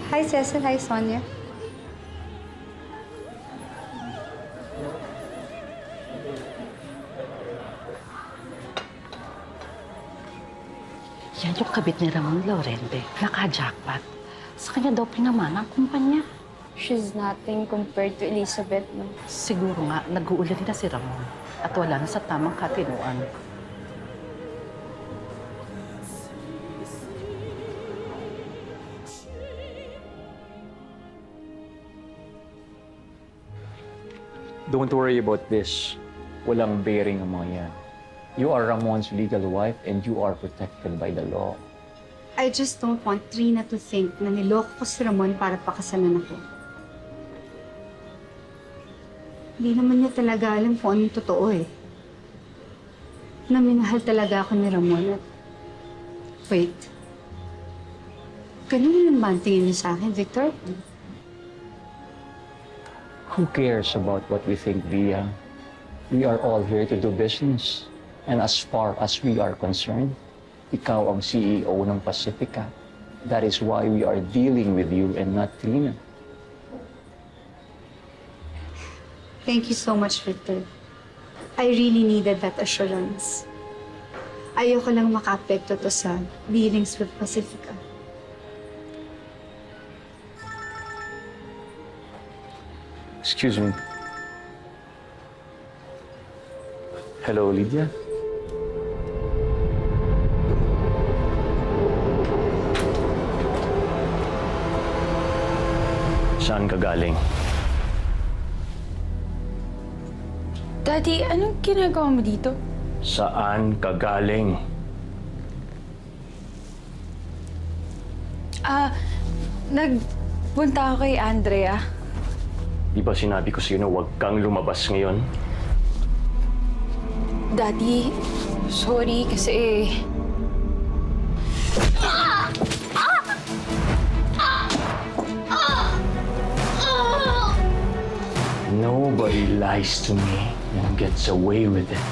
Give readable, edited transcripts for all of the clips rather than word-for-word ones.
Hi, Cecil. Hi, Sonia. Yan yung kabit ni Ramon Laurente. Naka-jackpot. Sa kanya daw pinamana ang kumpanya. She's nothing compared to Elizabeth, no? Siguro nga, nag-uulad na si Ramon at wala na sa tamang katinuan. Don't worry about this. Walang bearing ang mga yan. You are Ramon's legal wife and you are protected by the law. I just don't want Trina to think na niloko ko si Ramon para pakasalan ako. Hindi naman niya talaga alam kung anong totoo eh. Na minahal talaga ako ni Ramon at... Wait. Ganun naman ba ang tingin niya sa akin, Victor? Who cares about what we think, Via? We are all here to do business. And as far as we are concerned, ikaw ang CEO ng Pacifica. That is why we are dealing with you and not Trina. Thank you so much, Victor. I really needed that assurance. Ayoko lang maka-apekto to sa dealings with Pacifica. Excuse me. Hello, Lydia? Saan ka galing? Daddy, anong ginagawa mo dito? Saan ka galing? Nagpunta ako kay Andrea. Di ba sinabi ko sa'yo na huwag kang lumabas ngayon? Daddy, sorry kasi... Nobody lies to me and gets away with it.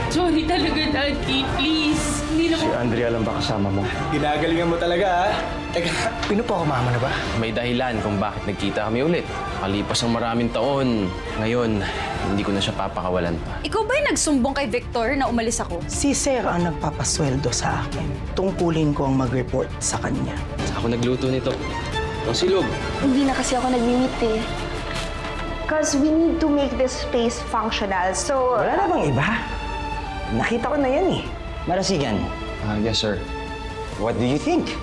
Sorry talaga, Daddy. Please. Hindi Si Andrea lang ba kasama mo? Ginagalingan mo talaga, ha? Teka, pinapakamama na ba? May dahilan kung bakit nagkita kami ulit. Kalipas ang maraming taon, ngayon, hindi ko na siya papakawalan pa. Ikaw ba yung nagsumbong kay Victor na umalis ako? Si Sir ang nagpapasweldo sa akin. Tungkulin ko ang mag-report sa kanya. Ako nagluto nito. Ang silog. Hindi na kasi ako nag-meet eh. Because we need to make this space functional. So, Wala na bang iba? Nakita ko na yan eh. Marasigan, Yes, sir. what do you think?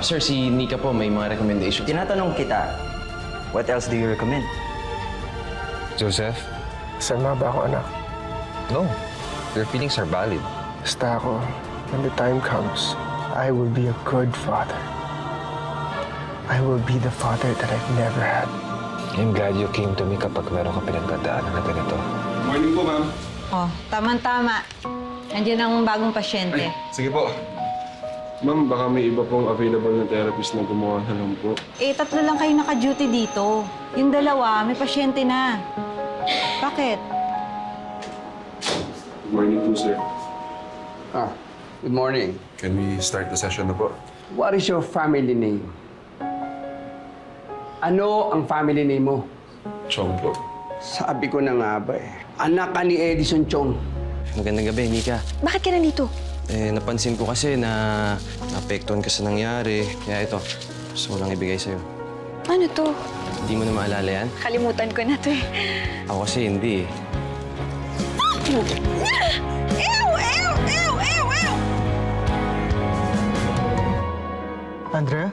Sir, si Nika po may mga recommendations. Tinatanong kita, what else do you recommend? Joseph? Sama ba ako, anak? No. Your feelings are valid. Basta ako, when the time comes, I will be a good father. I will be the father that I've never had. I'm glad you came to me kapag meron ka pinagdadaanan na ganito. Morning po, ma'am. Oh, tama-tama. Andiyan ang bagong pasyente. Sige po. Ma'am, baka may iba pong available na therapist na gumawa na lang po. Eh, 3 lang kayo naka-duty dito. Yung 2, may pasyente na. Bakit? Good morning po, sir. Good morning. Can we start the session na po? What is your family name? Ano ang family name mo? Chong po. Sabi ko na nga ba eh. Anak ka ni Edison Chong. Magandang gabi, Nika. Bakit ka nandito? Napansin ko kasi na naapektuhan ka sa nangyari. Kaya ito, gusto ko lang ibigay sa'yo. Ano to? Hindi mo na maalala yan? Kalimutan ko na to eh. Ako kasi hindi eh. Ew! Ew! Ew! Ew! Ew! Andrea?